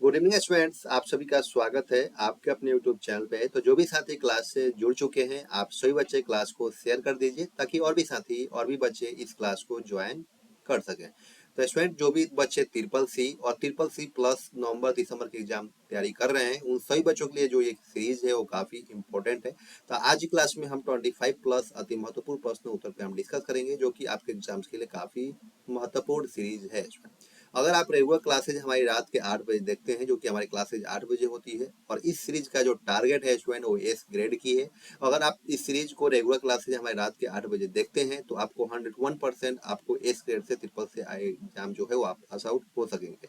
Good evening students, आप सभी का स्वागत है आपके अपने यूट्यूब चैनल पे। तो जो भी साथी क्लास से जुड़ चुके हैं, आप सभी बच्चे क्लास को शेयर कर दीजिए ताकि और भी साथी और भी बच्चे इस क्लास को ज्वाइन कर सकें। तो स्टूडेंट, जो भी बच्चे ट्रिपल सी और ट्रिपल सी प्लस नवंबर दिसंबर की एग्जाम तैयारी कर रहे हैं, उन सभी बच्चों के लिए जो ये सीरीज है वो काफी इंपॉर्टेंट है। तो आज की क्लास में हम 25 प्लस अति महत्वपूर्ण प्रश्न उत्तर पे हम डिस्कस करेंगे, जो कि आपके एग्जाम्स के लिए काफी महत्वपूर्ण सीरीज है। अगर आप रेगुलर क्लासेज हमारी रात के 8 बजे देखते हैं, जो कि हमारी क्लासेज 8 बजे होती है, और इस सीरीज का जो टारगेट है स्टूडेंट वो एस ग्रेड की है। अगर आप इस सीरीज को रेगुलर क्लासेज हमारी रात के 8 बजे देखते हैं तो आपको 101% आपको एस ग्रेड से ट्रिपल से एग्जाम जो है वो आप पास आउट हो सकेंगे।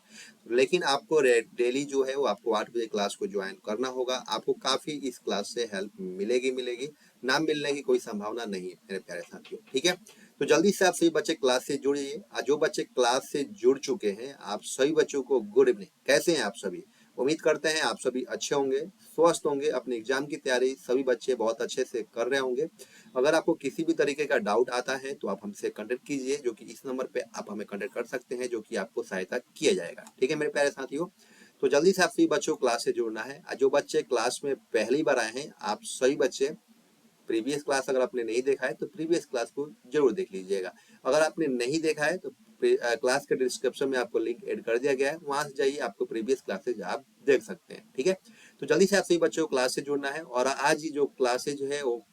लेकिन आपको डेली जो है वो आपको 8 बजे क्लास को ज्वाइन करना होगा। आपको काफी इस क्लास से हेल्प मिलेगी ना मिलने की कोई संभावना नहीं है मेरे प्यारे साथियों, ठीक है। तो जल्दी से आप सभी बच्चे क्लास से जुड़िए। जो बच्चे क्लास से जुड़ चुके हैं, आप सभी बच्चों को गुड इवनिंग। कैसे हैं आप सभी? उम्मीद करते हैं आप सभी अच्छे होंगे, स्वस्थ होंगे। अपने एग्जाम की तैयारी सभी बच्चे बहुत अच्छे से कर रहे होंगे। अगर आपको किसी भी तरीके का डाउट आता है तो आप हमसे कांटेक्ट कीजिए, जो कि इस नंबर पे आप हमें कांटेक्ट कर सकते हैं, जो कि आपको सहायता किया जाएगा, ठीक है मेरे प्यारे साथियों। तो जल्दी से आप सभी बच्चों को क्लास से जुड़ना है। जो बच्चे क्लास में पहली बार आए हैं, आप सभी बच्चे प्रीवियस क्लास अगर आपने नहीं देखा है तो प्रीवियस क्लास को जरूर देख लीजिएगा। अगर आपने नहीं देखा है तो क्लास के डिस्क्रिप्शन में आपको लिंक ऐड कर दिया गया है, वहां से जाइए, आपको प्रीवियस क्लासेज आप देख सकते हैं, ठीक है। तो जल्दी से आप सभी बच्चों को क्लास से जुड़ना है। और आज ही जो क्लासेज है वो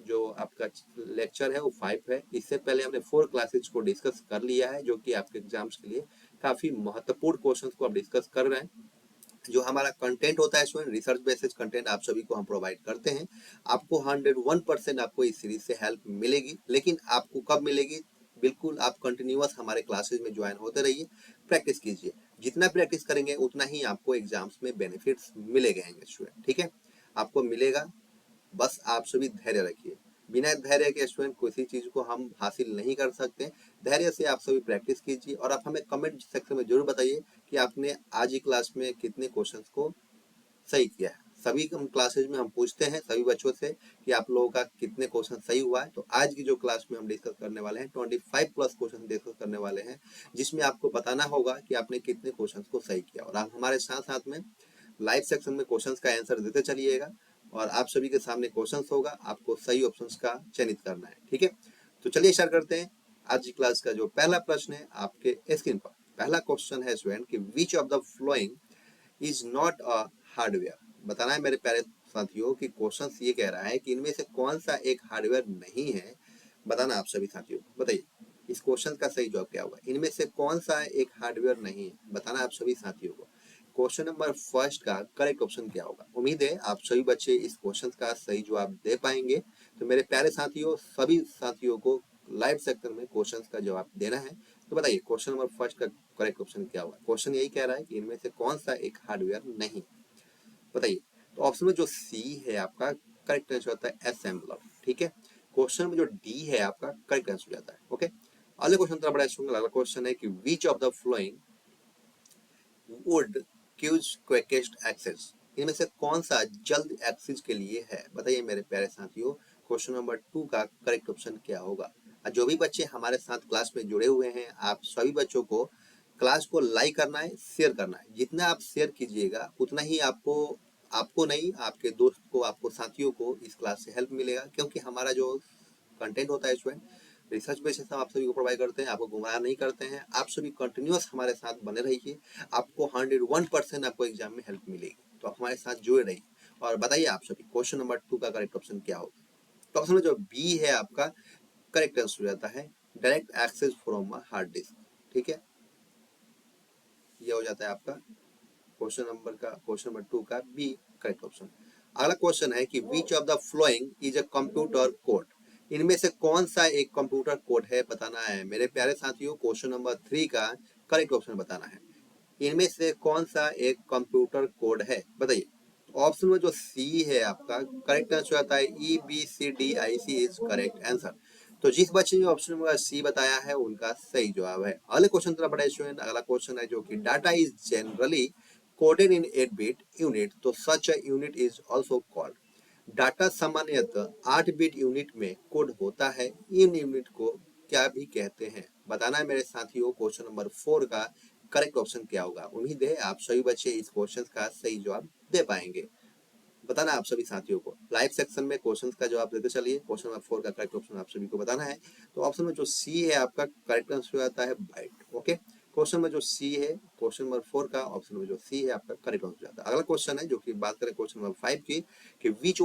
जो आपका लेक्चर है वो 5 है। इससे पहले हमने 4 क्लासेज को डिस्कस कर लिया है, जो कि आपके एग्जाम्स के लिए काफी महत्वपूर्ण क्वेश्चंस को आप डिस्कस कर रहे हैं। जो हमारा कंटेंट होता है स्टूडेंट, रिसर्च बेस्ड कंटेंट आप सभी को हम प्रोवाइड करते हैं। आपको 101% आपको इस सीरीज से हेल्प मिलेगी। लेकिन आपको कब मिलेगी? बिल्कुल आप कंटिन्यूअस हमारे क्लासेज में ज्वाइन होते रहिए, प्रैक्टिस कीजिए। जितना प्रैक्टिस करेंगे उतना ही आपको एग्जाम्स में बेनिफिट्स मिलेंगे स्टूडेंट, ठीक है। आपको मिलेगा, बस आप सभी धैर्य रखिए। बिना धैर्य के स्टूडेंट किसी चीज को हम हासिल नहीं कर सकते। धैर्य से आप सभी प्रैक्टिस कीजिए और आप हमें कमेंट सेक्शन में जरूर बताइए कि आपने आज की क्लास में कितने क्वेश्चंस को सही किया है। सभी क्लासेज में हम पूछते हैं सभी बच्चों से कि आप लोगों का कितने क्वेश्चन सही हुआ है। तो आज की जो क्लास में हम डिस्कस करने वाले हैं 25 प्लस क्वेश्चन डिस्कस करने वाले हैं, जिसमें आपको बताना होगा कि आपने कितने क्वेश्चन को सही किया। और आप हमारे साथ साथ में लाइव सेक्शन में क्वेश्चंस का आंसर देते चलिएगा और आप सभी के सामने क्वेश्चंस होगा, आपको सही ऑप्शंस का चयनित करना है, ठीक है। तो चलिए स्टार्ट करते हैं। आज की क्लास का जो पहला प्रश्न है आपके स्क्रीन पर, पहला क्वेश्चन है स्टूडेंट कि which of the following is not a hardware. बताना है मेरे प्यारे साथियों कि क्वेश्चन ये कह रहा है कि इनमें से कौन सा एक हार्डवेयर नहीं है। बताना आप सभी साथियों को, बताइए इस क्वेश्चन का सही जवाब क्या होगा। इनमें से कौन सा एक हार्डवेयर नहीं है, बताना आप सभी साथियों को। क्वेश्चन नंबर फर्स्ट का करेक्ट ऑप्शन क्या होगा? उम्मीद है आप सभी बच्चे इस क्वेश्चन का सही जवाब दे पाएंगे। तो मेरे प्यारे साथियों, सभी साथियों को लाइव सेक्शन में क्वेश्चन का जवाब देना है। तो बताइए क्वेश्चन नंबर फर्स्ट का करेक्ट ऑप्शन क्या होगा। क्वेश्चन यही कह रहा है कि इनमें से कौन सा एक हार्डवेयर नहीं, बताइए। तो ऑप्शन में जो सी है आपका करेक्ट आंसर होता है असेंबलर, ठीक है। क्वेश्चन में जो डी है आपका करेक्ट आंसर हो जाता है, ओके। अगले क्वेश्चन तरफ बढ़ा सुन, अगला क्वेश्चन है कि which of the flowing would cause quickest access. इनमें से कौन सा जल्द एक्सेस के लिए है? बताइए मेरे प्यारे साथियों, क्वेश्चन नंबर 2 का करेक्ट ऑप्शन क्या होगा। जो भी बच्चे हमारे साथ क्लास में जुड़े हुए हैं, आप सभी बच्चों को क्लास को लाइक करना है, शेयर करना है। जितना आप शेयर कीजिएगा उतना ही आपको आपको नहीं, आपके दोस्त को, आपको साथियों को इस क्लास से हेल्प मिलेगा। क्योंकि हमारा जो कंटेंट होता है स्टूडेंट, रिसर्च बेसिस हम आप सभी को प्रोवाइड करते हैं, आपको गुमराह नहीं करते हैं। आप सभी कंटिन्यूअस हमारे साथ बने रहिए, आपको 101% आपको एग्जाम में हेल्प मिलेगी। तो आप हमारे साथ जुड़े रहिए और बताइए आप सभी क्वेश्चन नंबर 2 का करेक्ट ऑप्शन क्या होगा। तो ऑप्शन में जो बी है आपका करेक्ट आंसर हो जाता है direct access from a hard disk, ठीक है। ये हो जाता है आपका क्वेश्चन नंबर 2 का बी करेक्ट ऑप्शन। अगला क्वेश्चन है कि which of the following is a computer code. इनमें से कौन सा एक कंप्यूटर कोड है, बताना है मेरे प्यारे साथियों। क्वेश्चन नंबर 3 का करेक्ट ऑप्शन बताना है। इनमें से कौन सा एक कंप्यूटर कोड है, बताइए। ऑप्शन में जो सी है आपका करेक्ट आंसर आता है EBCDIC इज करेक्ट आंसर। तो जिस बच्चे ने ऑप्शन में सी बताया है उनका सही जवाब है। अगले क्वेश्चन तरफ बढ़े स्टूडेंट। अगला क्वेश्चन है जो कि data is generally coded in 8 bit unit, तो such a unit is also called. Data सामान्यतः 8 बिट यूनिट में कोड होता है, इन यूनिट को क्या भी कहते हैं? बताना है मेरे साथियों। क्वेश्चन नंबर 4 का करेक्ट ऑप्शन क्या होगा। उम्मीद है आप सभी बच्चे इस क्वेश्चन का सही जवाब दे पाएंगे। बताना आप सभी साथियों को लाइव सेक्शन में क्वेश्चंस का जवाब देते चलिए। क्वेश्चन नंबर 4 का करेक्ट ऑप्शन आप सभी को बताना है। तो ऑप्शन में जो सी है आपका करेक्ट आंसर आता है बाइट। ओके, क्वेश्चन में जो सी है, क्वेश्चन नंबर 4 का ऑप्शन में जो सी है आपका करेक्ट आंसर आता है। अगला क्वेश्चन है जो कि बात करें क्वेश्चन नंबर 5 की, कि which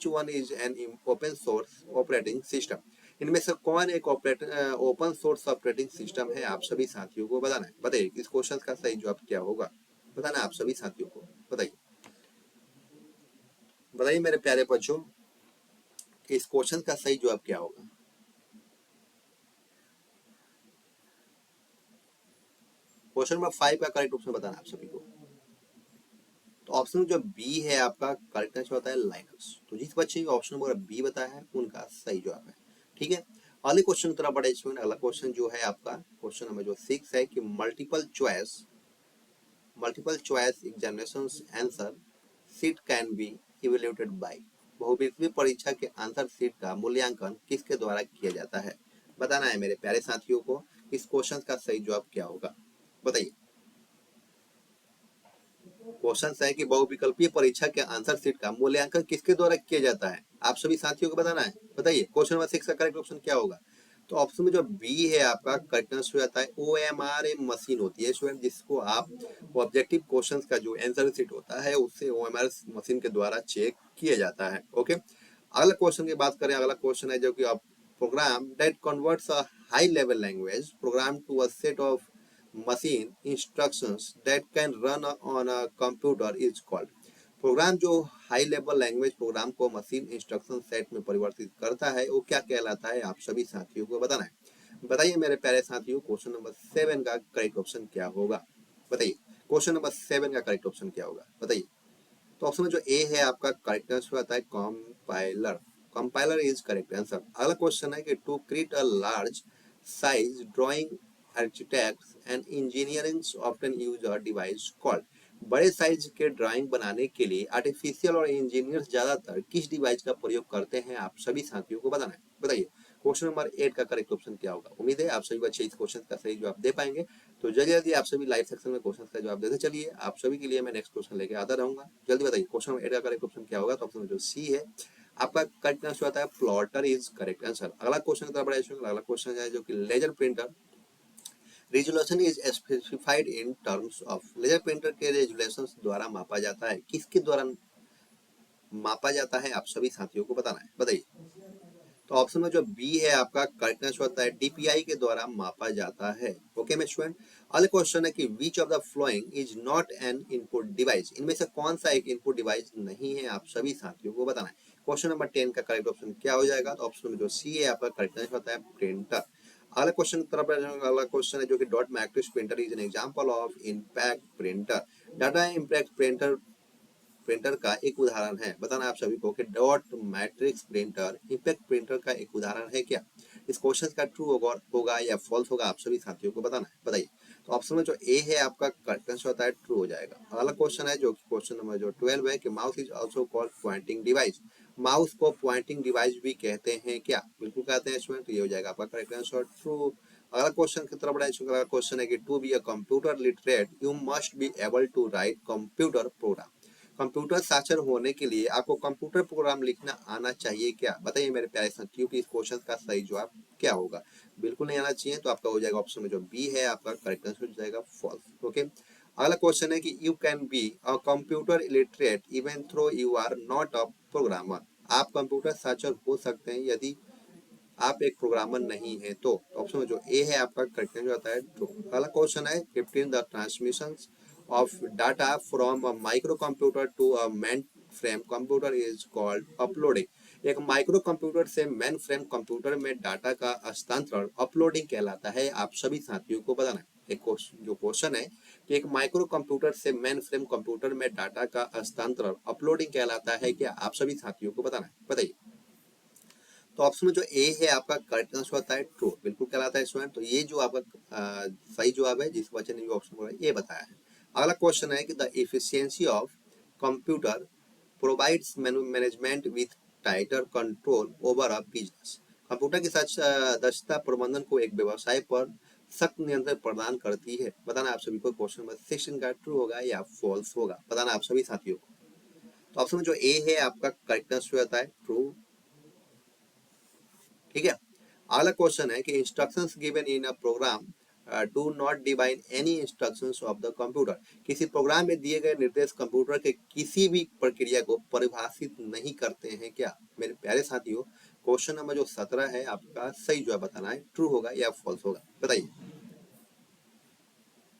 one is an open source operating system. इनमें से कौन एक ओपन सोर्स ऑपरेटिंग सिस्टम है, आप सभी साथियों को बताना है। बताइए इस क्वेश्चन का सही जवाब क्या होगा, बताना आप सभी साथियों को। बताइए बताइए मेरे प्यारे बच्चों, इस क्वेश्चन का सही जवाब क्या होगा। क्वेश्चन नंबर 5 का करेक्ट ऑप्शन बताना आप सभी को। तो ऑप्शन जो बी है आपका करेक्ट आंसर होता है लाइनस। तो जिस बच्चे को ऑप्शन नंबर बी बताया है उनका सही जवाब है। ठीक है, अगले क्वेश्चन की तरफ बढ़े स्टूडेंट। अगला क्वेश्चन जो है आपका क्वेश्चन नंबर जो 6 है कि multiple choice examination answer sheet can be evaluated by. बहुविकल्पीय परीक्षा के आंसर शीट का मूल्यांकन किसके द्वारा किया जाता है। बताना है मेरे प्यारे साथियों को इस क्वेश्चन का सही जवाब क्या होगा। बताइए क्वेश्चन है कि बहुविकल्पीय परीक्षा के आंसर शीट का मूल्यांकन किसके द्वारा किया जाता है, आप सभी साथियों को बताना है। बताइए क्वेश्चन नंबर 6 का करेक्ट ऑप्शन क्या होगा। तो ऑप्शन में जो बी है आपका करेक्ट आंसर आता है OMR मशीन होती है स्टूडेंट, जिसको आप ऑब्जेक्टिव क्वेश्चंस का जो आंसर शीट होता है उससे OMR मशीन के द्वारा चेक किया जाता है। ओके, अगला क्वेश्चन की बात करें। अगला क्वेश्चन है जो कि आप program that converts a high level language program to a set of machine instructions that can run on a computer is called। Program जो हाई लेवल लैंग्वेज प्रोग्राम को मशीन इंस्ट्रक्शन सेट में परिवर्तित करता है वो क्या कहलाता है, आप सभी साथियों को बताना है। बताइए मेरे प्यारे साथियों क्वेश्चन नंबर 7 का करेक्ट ऑप्शन क्या होगा। बताइए क्वेश्चन नंबर 7 का करेक्ट ऑप्शन क्या होगा। बताइए तो ऑप्शन में जो ए है आपका करेक्ट आंसर आता है compiler. Compiler is correct answer. अगला क्वेश्चन है कि to create a large size drawing architects and engineering often use a device called. बड़े साइज के ड्राइंग बनाने के लिए आर्टिफिशियल और इंजीनियर्स ज्यादातर किस डिवाइस का प्रयोग करते हैं, आप सभी साथियों को बताना है। बताइए क्वेश्चन नंबर 8 का करेक्ट ऑप्शन क्या होगा। उम्मीद है आप सभी बच्चे इस क्वेश्चन का सही जवाब दे पाएंगे। तो जल्दी जल्दी आप सभी लाइव सेक्शन में क्वेश्चन का जवाब देते चलिए। आप सभी के लिए मैं नेक्स्ट क्वेश्चन लेके आता रहूंगा। जल्दी बताइए क्वेश्चन नंबर 8 का करेक्ट ऑप्शन क्या होगा। तो ऑप्शन जो सी है आपका करेक्ट आंसर आता है प्लॉटर इज करेक्ट आंसर। अगला क्वेश्चन का बड़ा अगला क्वेश्चन है जो कि laser printer resolution is specified in terms of. Laser printer के रेजुलेशन द्वारा मापा जाता है, किसके द्वारा मापा जाता है, आप सभी साथियों को बताना है। बताइए तो ऑप्शन में जो बी है आपका करेक्ट आंसर होता है DPI के द्वारा मापा जाता है। ओके मेरे स्टूडेंट, अगला क्वेश्चन है कि which of the following is not an input device. इनमें से कौन सा एक इनपुट डिवाइस नहीं है, आप सभी साथियों को बताना है। क्वेश्चन नंबर 10 का करेक्ट ऑप्शन क्या हो जाएगा। तो ऑप्शन में जो सी है आपका करेक्ट आंसर होता है प्रिंटर। अगला क्वेश्चन की तरफ अगला क्वेश्चन है जो कि dot matrix printer is an example of impact printer. Data impact printer का एक उदाहरण है। बताना आप सभी को कि dot matrix printer impact printer का एक उदाहरण है क्या। इस क्वेश्चन का ट्रू होगा या फॉल्स होगा, आप सभी साथियों को बताना है। बताइए तो ऑप्शन में जो ए है आपका करेक्ट आंसर होता है ट्रू हो जाएगा। अगला क्वेश्चन है जो कि क्वेश्चन नंबर जो 12 है कि mouse is also called pointing device. Mouse को पॉइंटिंग डिवाइस भी कहते हैं क्या, बिल्कुल कहते हैं स्टूडेंट। ये हो जाएगा आपका करेक्ट आंसर ट्रू। अगला क्वेश्चन की तरफ बढ़ाए। अगला क्वेश्चन है कि to be a computer literate you must be able to write computer program. Computer साक्षर होने के लिए आपको कंप्यूटर प्रोग्राम लिखना आना चाहिए क्या। बताइए मेरे प्यारे साथियों की इस क्वेश्चन का सही जवाब क्या होगा। बिल्कुल नहीं आना चाहिए, तो आपका हो जाएगा ऑप्शन में जो बी है आपका करेक्ट आंसर हो जाएगा फॉल्स। ओके, अगला क्वेश्चन है कि you can be a computer illiterate even through you are not a programmer. आप कंप्यूटर साक्षर हो सकते हैं यदि आप एक प्रोग्रामर नहीं है। तो ऑप्शन में जो ए है आपका करेक्ट आंसर आता है ट्रू। अगला क्वेश्चन है 15 the transmission of data from a micro computer to a main frame computer is called uploading. एक माइक्रो कंप्यूटर से मेन फ्रेम कंप्यूटर में डाटा का हस्तांतरण अपलोडिंग कहलाता है, आप सभी साथियों को बताना है। एक जो क्वेश्चन है कि एक माइक्रो कंप्यूटर से मेन फ्रेम कंप्यूटर में डाटा का हस्तांतरण अपलोडिंग कहलाता है क्या, आप सभी साथियों को बताना है। बताइए तो ऑप्शन में जो ए है आपका करेक्ट आंसर होता है ट्रू, बिल्कुल कहलाता है स्टूडेंट। तो ये जो आपका सही जवाब है जिस बच्चे ने जो ऑप्शन बोला ये बताया है। अगला क्वेश्चन है कि the efficiency of computer provides management with tighter control over a business. Computer के साथ दक्षता प्रबंधन को एक व्यवसाय पर सख्त नियंत्रण प्रदान करती है। बताना आप सभी को क्वेश्चन नंबर 16 का ट्रू होगा या फॉल्स होगा, बताना आप सभी साथियों को। तो ऑप्शन जो ए है आपका करेक्ट आंसर आता है ट्रू। ठीक है, अगला क्वेश्चन है कि instructions given in a program do not divine any instructions of the computer. किसी प्रोग्राम में दिए गए निर्देश कंप्यूटर के किसी भी प्रक्रिया को परिभाषित नहीं करते हैं क्या। मेरे प्यारे साथियों, क्वेश्चन नंबर जो 17 है आपका सही जवाब बताना है, ट्रू होगा या फॉल्स होगा, बताइए।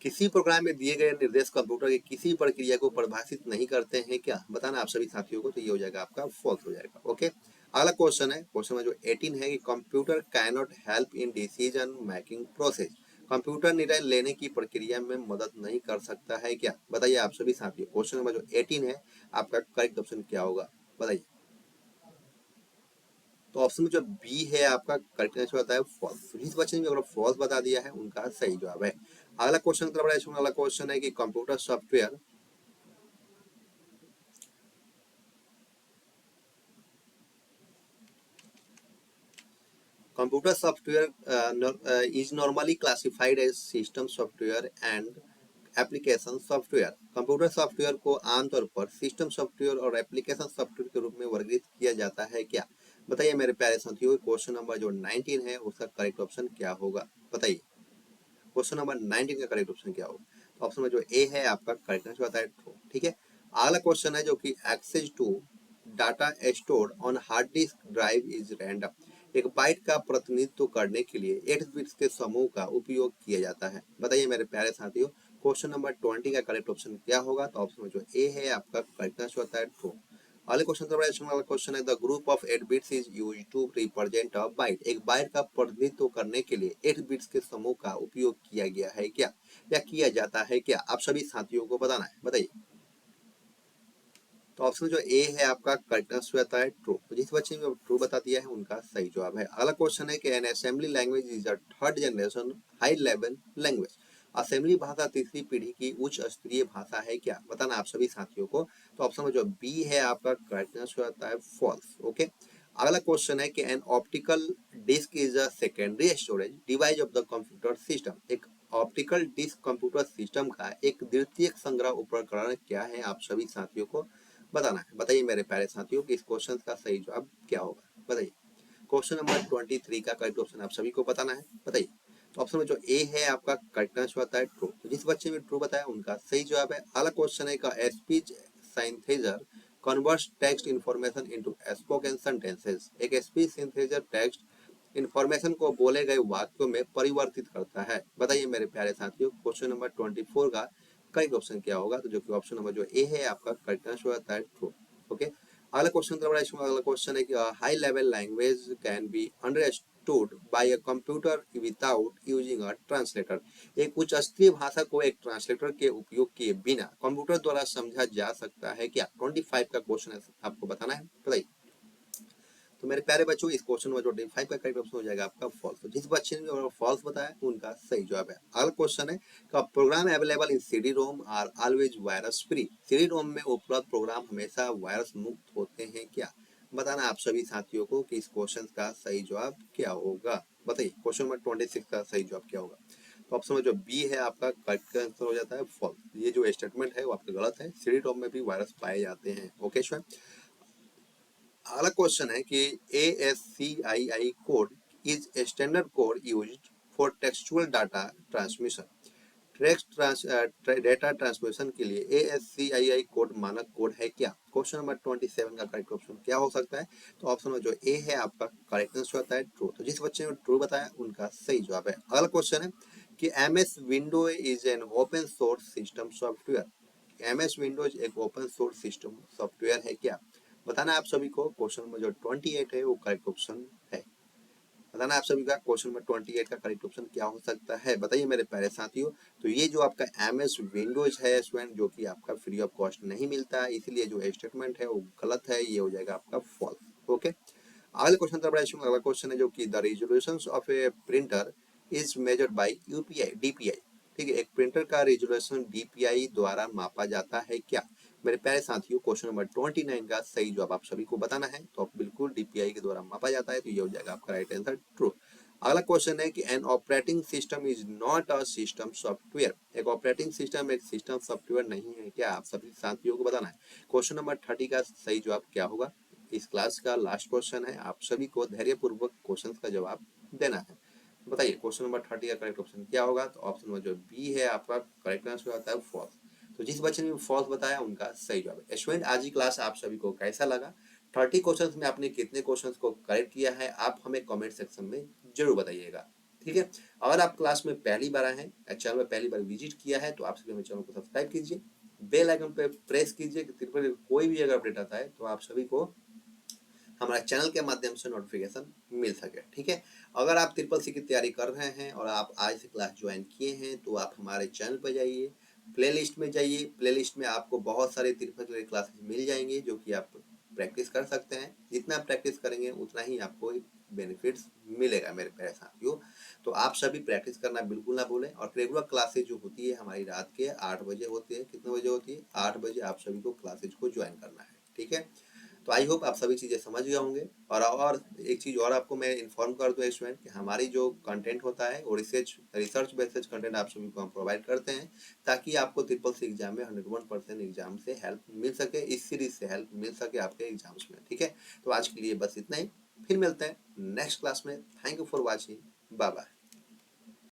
किसी प्रोग्राम में दिए गए निर्देश कंप्यूटर की किसी प्रक्रिया को परिभाषित नहीं करते हैं क्या, बताना आप सभी साथियों को। तो ये हो जाएगा आपका फॉल्स हो जाएगा। ओके, अगला क्वेश्चन है, क्वेश्चन नंबर जो 18 है कि computer can not help in decision making process. Computer निर्णय लेने की प्रक्रिया में मदद नहीं कर सकता है क्या, बताइए आप सभी साथियों। क्वेश्चन नंबर जो 18 है आपका करेक्ट ऑप्शन क्या होगा, बताइए। तो ऑप्शन जो बी है आपका करेक्ट आंसर होता है फॉल्स। जिस बच्चे ने अगर फॉल्स बता दिया है उनका सही जवाब है। अगला क्वेश्चन तरफ बढ़े, अगला क्वेश्चन है कि computer software is normally classified as system software and application software. Computer software को आमतौर पर सिस्टम सॉफ्टवेयर और एप्लीकेशन सॉफ्टवेयर के रूप में वर्गीकृत किया जाता है क्या, बताइए मेरे प्यारे साथियों। क्वेश्चन नंबर जो 19 है उसका करेक्ट ऑप्शन क्या होगा, बताइए। क्वेश्चन नंबर 19 का करेक्ट ऑप्शन क्या होगा। तो ऑप्शन में जो ए है आपका करेक्ट आंसर आता है ट्रू। ठीक है, अगला क्वेश्चन है जो कि access to data stored on hard disk drive is random. एक बाइट का प्रतिनिधित्व करने के लिए 8 बिट्स के समूह का उपयोग किया जाता है, बताइए मेरे प्यारे साथियों। क्वेश्चन नंबर 20 का करेक्ट ऑप्शन क्या होगा। तो ऑप्शन में जो ए है आपका करेक्ट आंसर होता है ट्रू। अगले क्वेश्चन का वाला क्वेश्चन है the group of 8 bits is used to represent a byte. एक बाइट का प्रतिनिधित्व करने के लिए 8 बिट्स के समूह का उपयोग किया गया है क्या, या किया जाता है क्या, आप सभी साथियों को बताना है, बताइए। तो ऑप्शन जो ए है आपका करेक्ट आंसर आता है ट्रू। तो जिस बच्चे ने ट्रू बता दिया है उनका सही जवाब है। अगला क्वेश्चन है कि N assembly language is a third generation high level language. Assembly भाषा तीसरी पीढ़ी की उच्च स्तरीय भाषा है क्या, बताना आप सभी साथियों को। तो ऑप्शन में जो बी है आपका करेक्ट आंसर आता है फॉल्स। ओके, अगला क्वेश्चन है कि an optical disk is a secondary storage device of the computer system. एक ऑप्टिकल डिस्क कंप्यूटर सिस्टम का एक द्वितीयक संग्रह उपकरण क्या है, आप सभी साथियों को बताना है, बताइए मेरे प्यारे साथियों कि इस क्वेश्चन का सही जवाब क्या होगा, बताइए। क्वेश्चन नंबर 23 का करेक्ट ऑप्शन आप सभी को बताना है, बताइए। तो ऑप्शन में जो ए है आपका करेक्ट आंसर आता है ट्रू। तो जिस बच्चे ने ट्रू बताया उनका सही जवाब है। अगला क्वेश्चन है का speech synthesizer converts text information into spoken sentences. एक स्पीच सिंथेसाइजर टेक्स्ट इन्फॉर्मेशन को बोले गए वाक्यों में परिवर्तित करता है, बताइए मेरे प्यारे साथियों। क्वेश्चन नंबर 24 का करेक्ट ऑप्शन क्या होगा। तो जो कि ऑप्शन नंबर जो ए है आपका करेक्ट आंसर आता है ट्रू। ओके, अगला क्वेश्चन तो बड़ा इसमें अगला क्वेश्चन है कि high level language can be understood by a computer without using a translator. एक उच्च स्तरीय भाषा को एक ट्रांसलेटर के उपयोग किए बिना कंप्यूटर द्वारा समझा जा सकता है क्या। 25 का क्वेश्चन है, आपको बताना है, बताइए। तो मेरे प्यारे बच्चों इस क्वेश्चन में जो 25 का करेक्ट ऑप्शन हो जाएगा आपका फॉल्स। तो जिस बच्चे ने फॉल्स बताया उनका सही जवाब है। अगला क्वेश्चन है का program available in CD ROM are always virus free. CD ROM में उपलब्ध प्रोग्राम हमेशा वायरस मुक्त होते हैं क्या, बताना आप सभी साथियों को कि इस क्वेश्चन का सही जवाब क्या होगा, बताइए। क्वेश्चन नंबर 26 का सही जवाब क्या होगा। तो ऑप्शन में जो बी है आपका करेक्ट आंसर हो जाता है फॉल्स। ये जो स्टेटमेंट है वो आपका गलत है, सीडी रोम में भी वायरस पाए जाते हैं। Okay sure. अगला क्वेश्चन है कि ASCII code is standard code used for textual data transmission. Data transmission के लिए ASCII कोड मानक कोड है क्या। क्वेश्चन नंबर 27 का करेक्ट ऑप्शन क्या हो सकता है। तो ऑप्शन में जो ए है आपका करेक्ट आंसर आता है ट्रू। तो जिस बच्चे ने ट्रू बताया उनका सही जवाब है। अगला क्वेश्चन है कि MS window is an open source system software. MS Windows एक ओपन सोर्स सिस्टम सॉफ्टवेयर है क्या, बताना आप सभी को। क्वेश्चन नंबर जो 28 है वो करेक्ट ऑप्शन है, बताना आप सभी का। क्वेश्चन नंबर 28 का करेक्ट ऑप्शन क्या हो सकता है, बताइए मेरे प्यारे साथियों। तो ये जो आपका MS विंडोज है स्टूडेंट जो कि आपका फ्री ऑफ कॉस्ट नहीं मिलता है, इसलिए जो स्टेटमेंट है वो गलत है, ये हो जाएगा आपका फॉल्स। ओके, अगले क्वेश्चन तरफ बढ़ते हैं। अगला क्वेश्चन है जो कि the resolution of A printer is measured by UPI DPI. ठीक है, एक प्रिंटर का रेजोल्यूशन डीपीआई द्वारा मापा जाता है क्या, मेरे प्यारे साथियों। क्वेश्चन नंबर 29 का सही जवाब आप सभी को बताना है। तो बिल्कुल डीपीआई के द्वारा मापा जाता है, तो ये हो जाएगा आपका राइट आंसर ट्रू। अगला क्वेश्चन है कि an operating system is not a system software. एक ऑपरेटिंग सिस्टम एक सिस्टम सॉफ्टवेयर नहीं है क्या? आप सभी साथियों को बताना है। क्वेश्चन नंबर 30 का सही जवाब क्या होगा? इस क्लास का लास्ट क्वेश्चन है, आप सभी को धैर्यपूर्वक क्वेश्चन का जवाब देना है। बताइए क्वेश्चन नंबर 30 का करेक्ट ऑप्शन क्या होगा? तो ऑप्शन नंबर जो बी है आपका करेक्ट आंसर होता है फॉल्स। तो जिस बच्चे ने फॉल्स बताया उनका सही जवाब है। स्टूडेंट, आज की क्लास आप सभी को कैसा लगा? 30 क्वेश्चंस में आपने कितने क्वेश्चंस को करेक्ट किया है, आप हमें कमेंट सेक्शन में जरूर बताइएगा। ठीक है, अगर आप क्लास में पहली बार आए हैं, चैनल में पहली बार विजिट किया है, तो आप सभी हमें चैनल को सब्सक्राइब कीजिए, बेल आइकन पे प्रेस कीजिए कि तिरपल कोई भी अगर अपडेट आता है तो आप सभी को हमारे चैनल के माध्यम से नोटिफिकेशन मिल सके। ठीक है, अगर आप ट्रिपल सी की तैयारी कर रहे हैं और आप आज से क्लास ज्वाइन किए हैं तो आप हमारे चैनल पर जाइए, प्लेलिस्ट में जाइए, प्लेलिस्ट में आपको बहुत सारे ट्रिपल क्लासेस मिल जाएंगे जो कि आप प्रैक्टिस कर सकते हैं। जितना प्रैक्टिस करेंगे उतना ही आपको बेनिफिट्स मिलेगा मेरे प्यारे साथियों। तो आप सभी प्रैक्टिस करना बिल्कुल ना भूलें, और रेगुलर क्लासेज जो होती है हमारी रात के 8 बजे होती है। कितने बजे होती है? 8 बजे आप सभी को क्लासेज को ज्वाइन करना है। ठीक है, तो आई होप आप सभी चीज़ें समझ गए होंगे। और एक चीज़ और आपको मैं इन्फॉर्म कर दूं स्टूडेंट कि हमारी जो कंटेंट होता है वो रिसर्च बेस्ड कंटेंट आप सभी को हम प्रोवाइड करते हैं, ताकि आपको ट्रिपल सी एग्जाम में 101% एग्जाम से हेल्प मिल सके, इस सीरीज से हेल्प मिल सके आपके एग्जाम्स में। ठीक है, तो आज के लिए बस इतना ही, फिर मिलते हैं नेक्स्ट क्लास में। Thank you for watching, bye bye.